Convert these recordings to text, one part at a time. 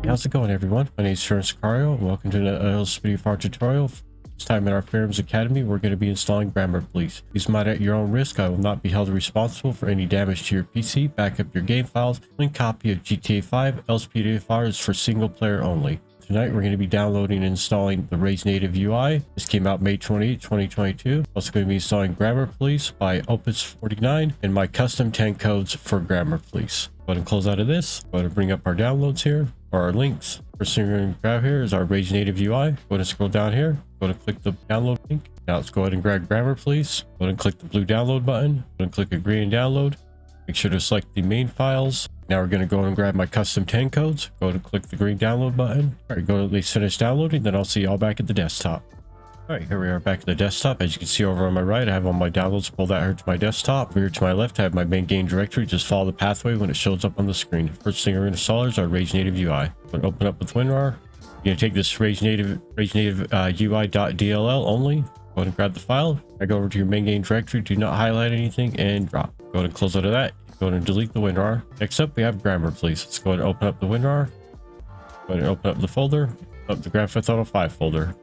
How's it going, everyone? My name is Pheremsicario. Welcome to the LSPDFR tutorial. This time in our Pherems Academy, we're going to be installing grammarpolice. Use mod at your own risk. I will not be held responsible for any damage to your PC. Back up your game files. Link copy of GTA 5. LSPDFR is for single player only. Tonight we're going to be downloading and installing the RageNativeui. This came out May 28, 2022. Also going to be installing grammarpolice by Opus 49 and my custom 10 codes for grammarpolice. Go ahead and close out of this. Go ahead and bring up our downloads here, or our links. First thing we're going to grab here is our RageNativeui. Go ahead and scroll down here. Go ahead and click the download link. Now let's go ahead and grab grammarpolice. Go ahead and click the blue download button. Go ahead and click agree and download. Make sure to select the main files. Now we're going to go and grab my custom 10 codes. Go ahead and click the green download button. All right, go to at least finish downloading. Then I'll see y'all back at the desktop. All right, here we are back at the desktop. As you can see over on my right, I have all my downloads. Pull that here to my desktop. Over here to my left, I have my main game directory. Just follow the pathway when it shows up on the screen. First thing we're going to install is our RageNativeui. I'm going to open up with WinRAR. You're going to take this RageNativeui.dll only. Go ahead and grab the file. I go over to your main game directory. Do not highlight anything and drop. Go ahead and close out of that. Go ahead and delete the WinRAR. Next up, we have grammarpolice. Let's go ahead and open up the WinRAR. Go ahead and open up the folder. Open up the Grand Theft Auto 5 folder.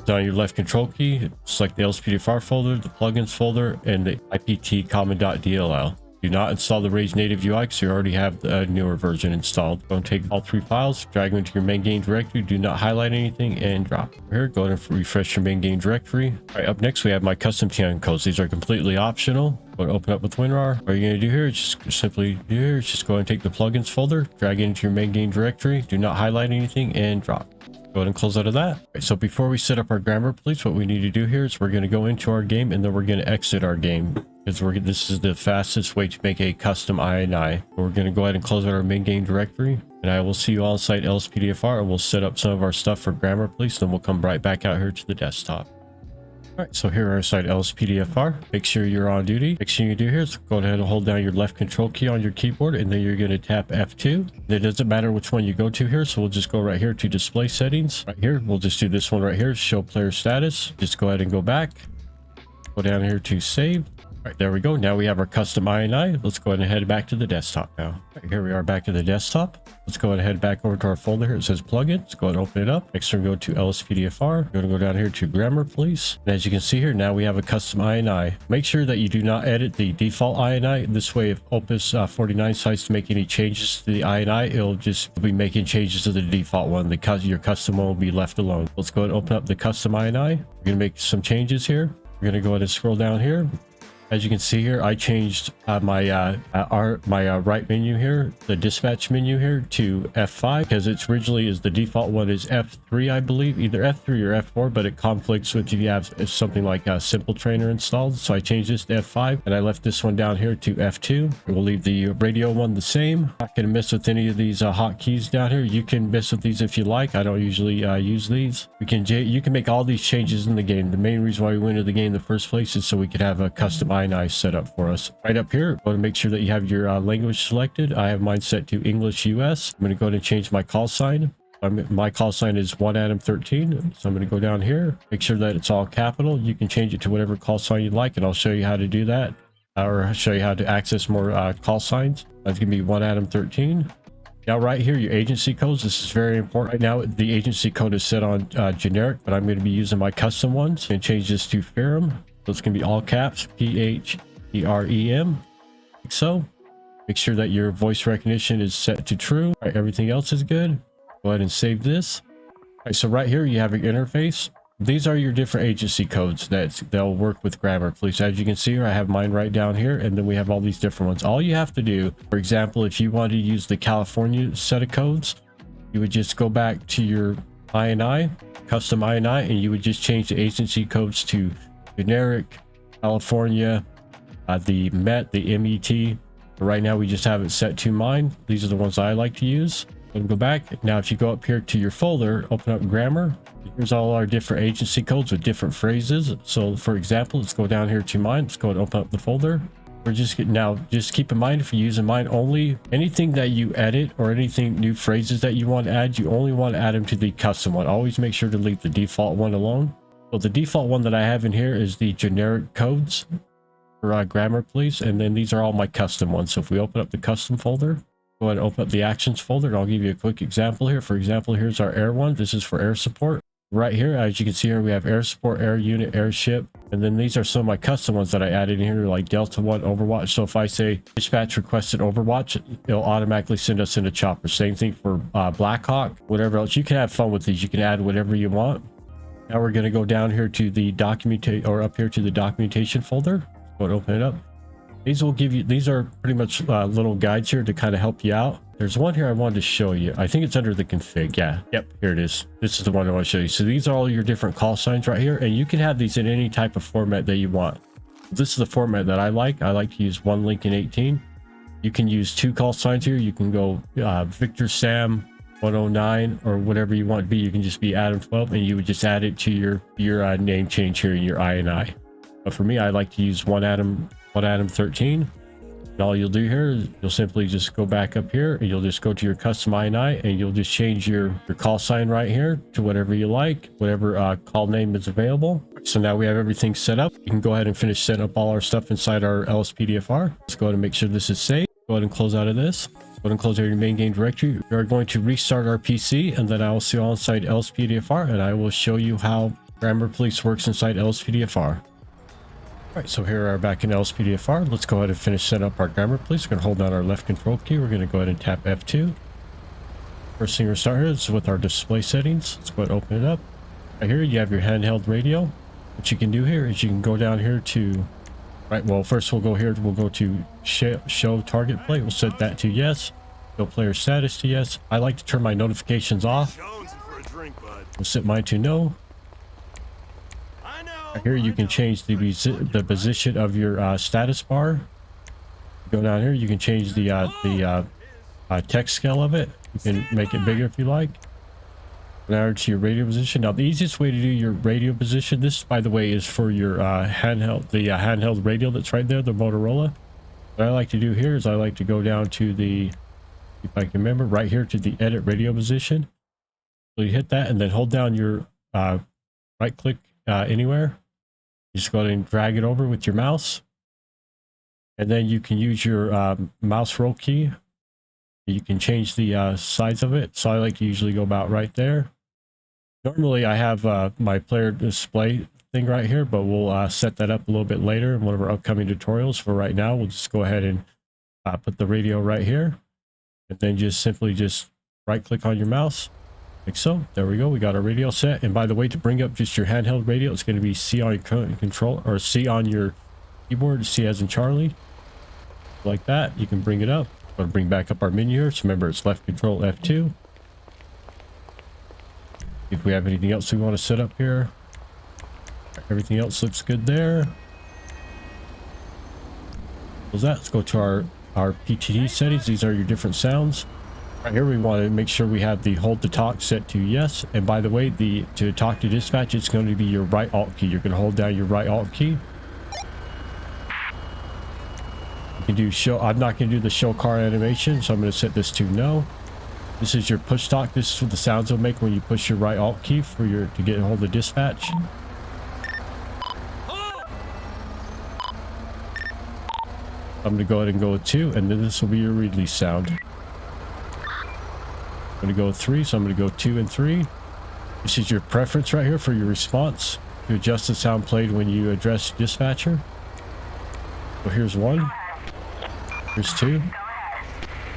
Down your left control key, select the LSPDFR folder, the plugins folder, and the IPT common.dll. Do not install the RageNativeui because you already have the newer version installed. Go and take all three files, drag them into your main game directory. Do not highlight anything and drop. Here, go ahead and refresh your main game directory. All right, up next we have my custom TM codes. These are completely optional. Go and open up with WinRAR. What you're going to do here is just simply just go ahead and take the plugins folder, drag it into your main game directory. Do not highlight anything and drop. Go ahead and close out of that. Right, so before we set up our grammarpolice, what we need to do here is we're going to go into our game and then we're going to exit our game, because this is the fastest way to make a custom INI. We're going to go ahead and close out our main game directory, and I will see you all inside LSPDFR, and we'll set up some of our stuff for grammarpolice, then we'll come right back out here to the desktop. All right, so here are inside LSPDFR. Make sure you're on duty. Next thing you do here is go ahead and hold down your left control key on your keyboard, and then you're going to tap F2. It doesn't matter which one you go to here, so we'll just go right here to display settings. Right here, we'll just do this one right here, show player status. Just go ahead and go back. Go down here to save. All right, there we go. Now we have our custom INI. Let's go ahead and head back to the desktop now. All right, here we are back to the desktop. Let's go ahead and head back over to our folder here. It says plugin. Let's go ahead and open it up. Next, we're going to go to LSPDFR. We're going to go down here to grammarpolice. And as you can see here, now we have a custom INI. Make sure that you do not edit the default INI. This way, if Opus 49 decides to make any changes to the INI, it'll just be making changes to the default one. Your custom one will be left alone. Let's go ahead and open up the custom INI. We're going to make some changes here. We're going to go ahead and scroll down here. As you can see here, I changed my right menu here, the dispatch menu here, to F5, because it's originally the default one is F3, I believe, either F3 or F4, but it conflicts with if you have something like a Simple Trainer installed. So I changed this to F5, and I left this one down here to F2. We'll leave the radio one the same. Not gonna mess with any of these hotkeys down here. You can mess with these if you like. I don't usually use these. You can make all these changes in the game. The main reason why we went into the game in the first place is so we could have a custom INI set up for us. Right up here, go to make sure that you have your language selected. I have mine set to English US. I'm going to go ahead and change my call sign. My call sign is 1Adam13. So I'm going to go down here, make sure that it's all capital. You can change it to whatever call sign you'd like, and I'll show you how to do that, or show you how to access more call signs. That's going to be 1Adam13. Now right here, your agency codes, this is very important. Right now, the agency code is set on generic, but I'm going to be using my custom ones and change this to Pherem. So it's going to be all caps, PHEREM, like so. Make sure that your voice recognition is set to true. All right, everything else is good. Go ahead and save this. All right, so right here you have your interface. These are your different agency codes that'll work with grammarpolice. As you can see here, I have mine right down here, and then we have all these different ones. All you have to do, for example, if you want to use the California set of codes, you would just go back to your INI, custom INI, and you would just change the agency codes to generic, California, the MET, the MET. Right now we just have it set to mine. These are the ones I like to use. Go back. Now if you go up here to your folder, open up grammar. Here's all our different agency codes with different phrases. So for example, let's go down here to mine. Let's go and open up the folder. Just keep in mind, if you're using mine only, anything that you edit or anything new phrases that you want to add, you only want to add them to the custom one. Always make sure to leave the default one alone. So the default one that I have in here is the generic codes for grammarpolice, and then these are all my custom ones. So if we open up the custom folder, Go ahead and open up the actions folder, and I'll give you a quick example here. For example, here's our air one. This is for air support. Right here, as you can see here, we have air support, air unit, airship, and then these are some of my custom ones that I added in here, like Delta 1 Overwatch. So if I say dispatch requested Overwatch, it'll automatically send us into chopper. Same thing for Blackhawk, whatever else. You can have fun with these. You can add whatever you want. Now we're going to go down here to the documentation, or up here to the documentation folder. Go and open it up. These will give you, these are pretty much little guides here to kind of help you out. There's one here I wanted to show you. I think it's under the config. Yeah. Yep. Here it is. This is the one I want to show you. So these are all your different call signs right here, and you can have these in any type of format that you want. This is the format that I like. I like to use 1 link in 18. You can use 2 call signs here. You can go Victor Sam 109 or whatever you want to be. You can just be Adam 12, and you would just add it to your name change here in your INI. But for me, I like to use 1 Adam 13. And all you'll do here is you'll simply just go back up here, and you'll just go to your custom INI, and you'll just change your call sign right here to whatever you like, whatever call name is available. So now we have everything set up. You can go ahead and finish setting up all our stuff inside our LSPDFR. Let's go ahead and make sure this is safe. Go ahead and close out of this. Go ahead and close out your main game directory. We are going to restart our PC, and then I will see you all inside LSPDFR, and I will show you how grammarpolice works inside LSPDFR. Alright, so here we are back in LSPDFR. Let's go ahead and finish setting up our grammarpolice. We're going to hold down our left control key. We're going to go ahead and tap F2. First thing we're starting here is with our display settings. Let's go ahead and open it up. Right here you have your handheld radio. What you can do here is you can go down here to, right, well first we'll go here, we'll go to show target play. We'll set that to yes. Show player status to yes. I like to turn my notifications off. We'll set mine to no. Here you can change the position of your status bar. Go down here, you can change the text scale of it. You can make it bigger if you like. Now to your radio position. Now the easiest way to do your radio position, this by the way is for your handheld, the handheld radio that's right there, the Motorola. What I like to do here is I like to go down to the, if I can remember, right here to the edit radio position. So you hit that and then hold down your right click anywhere. Just go ahead and drag it over with your mouse, and then you can use your mouse roll key. You can change the size of it. So I like to usually go about right there. Normally I have my player display thing right here, but we'll set that up a little bit later in one of our upcoming tutorials. For right now, we'll just go ahead and put the radio right here, and then just simply just right click on your mouse. Like so. There we go. We got our radio set. And by the way, to bring up just your handheld radio, it's going to be C on your control, or C on your keyboard, C as in Charlie. Like that. You can bring it up. Going to bring back up our menu here. So remember, it's left control F2. If we have anything else we want to set up here. Everything else looks good there. Close that. Let's go to our PTT settings. These are your different sounds. Right here we want to make sure we have the hold to talk set to yes. And by the way, to talk to dispatch, it's going to be your right alt key. You're going to hold down your right alt key. You can do show. I'm not going to do the show car animation, so I'm going to set this to no. This is your push talk. This is what the sounds will make when you push your right alt key for to get a hold of dispatch. I'm going to go ahead and go with 2, and then this will be your release sound. I'm going to go with 3, so I'm going to go 2 and 3. This is your preference right here for your response to adjust the sound played when you address dispatcher. So here's 1. Here's 2.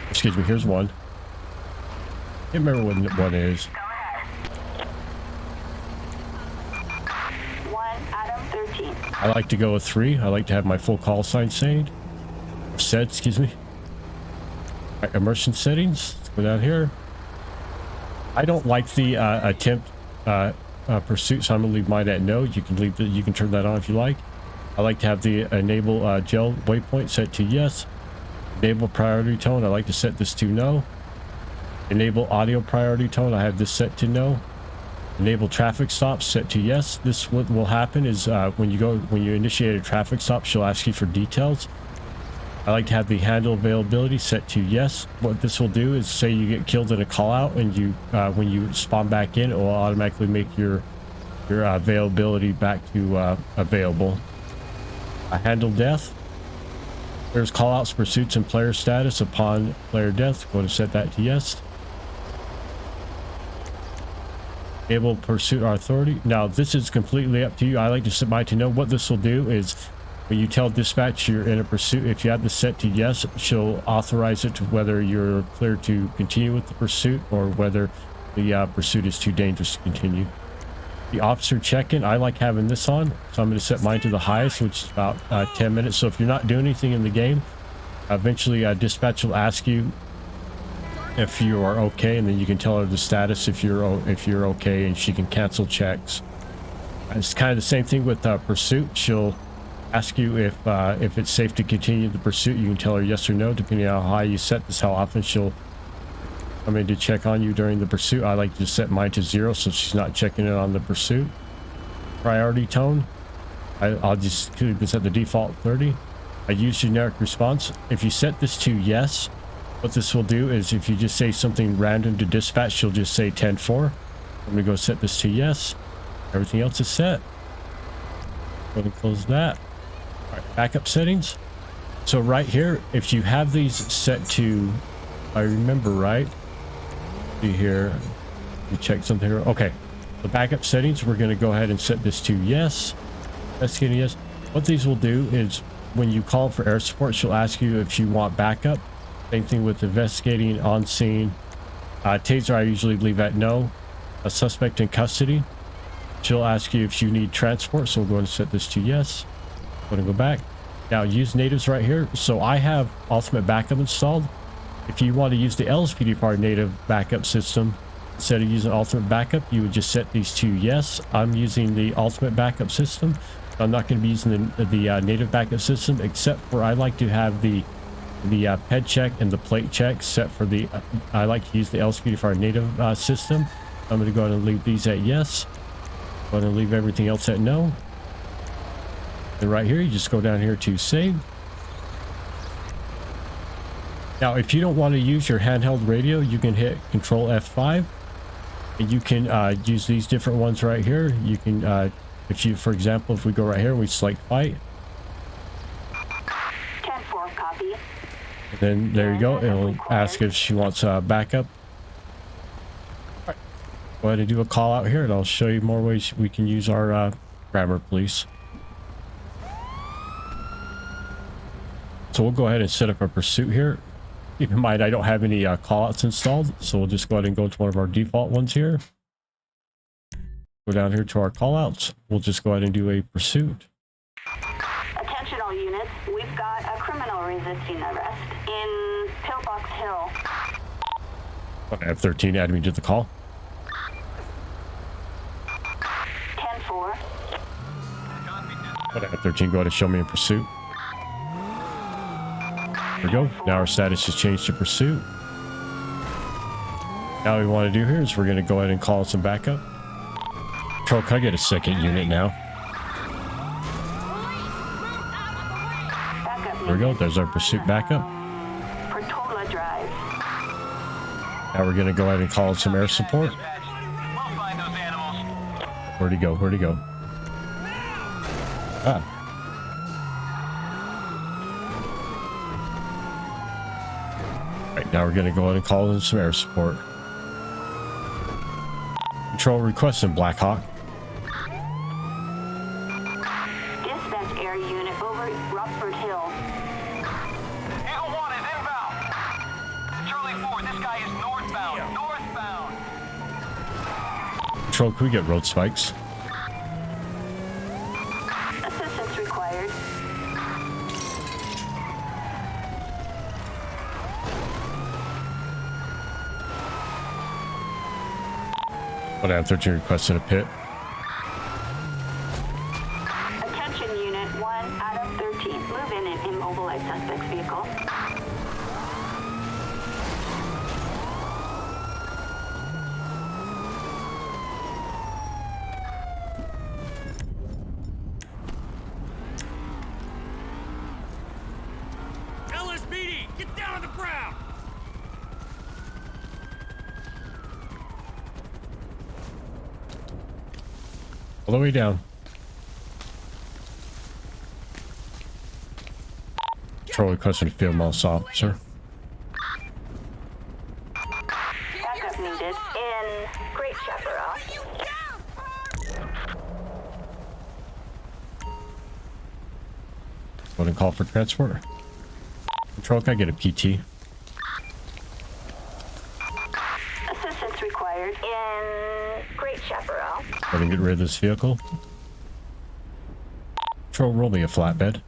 Excuse me, here's 1. Can't remember what 1 is. 1 Adam 13. I like to go with 3. I like to have my full call sign said, excuse me. Right, immersion settings. Let's go down here. I don't like the attempt pursuit, so I'm gonna leave mine at no. You can turn that on if you like. I like to have the enable gel waypoint set to yes. Enable priority tone, I like to set this to no. Enable audio priority tone, I have this set to no. Enable traffic stops set to yes. This what will happen is when you initiate a traffic stop, she'll ask you for details. I like to have the handle availability set to yes. What this will do is, say you get killed in a call out, and you when you spawn back in, it will automatically make your availability back to available. Handle death. There's callouts, pursuits, and player status upon player death. Go to set that to yes. Enable pursuit authority. Now this is completely up to you. I like to set mine to no. What this will do is when you tell dispatch you're in a pursuit, if you have this set to yes, she'll authorize it to whether you're clear to continue with the pursuit or whether the pursuit is too dangerous to continue. The officer check-in, I like having this on, so I'm going to set mine to the highest, which is about 10 minutes. So if you're not doing anything in the game, eventually dispatch will ask you if you are okay, and then you can tell her the status if you're okay, and she can cancel checks. It's kind of the same thing with pursuit. She'll ask you if it's safe to continue the pursuit. You can tell her yes or no, depending on how high you set this, how often she'll come in to check on you during the pursuit. I like to set mine to 0 so she's not checking in on the pursuit. Priority tone, I'll just keep this at the default 30. I use generic response. If you set this to yes, what this will do is if you just say something random to dispatch, she'll just say 10-4. I'm going to go set this to yes. Everything else is set. Go ahead and close that. All right, backup settings. So right here, if you have these set to, I remember right, see here, you check something. Okay, the backup settings, we're going to go ahead and set this to yes. That's getting yes. What these will do is when you call for air support, she'll ask you if you want backup. Same thing with investigating, on scene. Taser, I usually leave at no. A suspect in custody, she'll ask you if you need transport, so we're going to set this to yes. I'm going to go back. Now use natives right here. So I have ultimate backup installed. If you want to use the LSPDFR native backup system, instead of using ultimate backup, you would just set these to yes. I'm using the ultimate backup system. I'm not going to be using the native backup system, except for I like to have the ped check and the plate check set for the I like to use the LSPDFR native system. I'm going to go ahead and leave these at yes. Go ahead and leave everything else at no. And right here, you just go down here to save. Now, if you don't want to use your handheld radio, you can hit Control F5. And you can use these different ones right here. You can, if you, for example, if we go right here, we select fight. 10-4, copy. And then there you go. It'll ask if she wants backup. All right. Go ahead and do a call out here, and I'll show you more ways we can use our grammarpolice. So we'll go ahead and set up a pursuit here. Keep in mind, I don't have any callouts installed, so we'll just go ahead and go to one of our default ones here. Go down here to our callouts. We'll just go ahead and do a pursuit. Attention all units, we've got a criminal resisting arrest in Pillbox Hill. Okay, F13 add me to the call. 10-4. Okay, F13, go ahead and show me a pursuit. There we go. Now our status has changed to pursuit. Now what we want to do here is we're going to go ahead and call some backup. Control, can I get a second unit now? There we go. There's our pursuit backup. Portola Drive. Now we're going to go ahead and call some air support. Where'd he go? Where'd he go? Ah. Right, now we're going to go ahead and call in some air support. Control requesting Blackhawk. Dispatch air unit over Rockford Hill. Eagle 1 is inbound. Charlie 4, this guy is northbound. Northbound. Control, can we get road spikes? Assistance required. What I have 13 requested a pit. Attention unit 1 out of 13. Move in and immobilize suspect's vehicle. LSPD, get down on the ground. All the way down. Patrol requesting a field mouse officer. Backup needed in Great Chaparral. Go and call for transport. Patrol, can I get a PT? Assistance required in Great Chaparral. Go and get rid of this vehicle. Patrol, roll me a flatbed.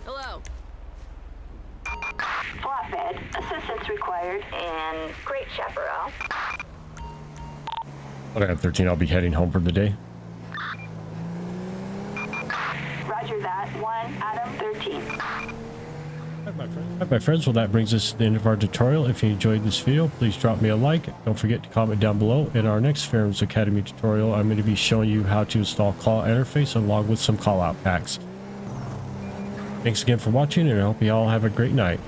Hello. Flatbed. Assistance required in Great Chaparral. I got 13. I'll be heading home for the day. Roger that. 1 Adam 13. Alright, my friends, well, that brings us to the end of our tutorial. If you enjoyed this video, please drop me a like. Don't forget to comment down below. In our next Pherems Academy tutorial, I'm going to be showing you how to install call interface along with some call out packs. Thanks again for watching, and I hope you all have a great night.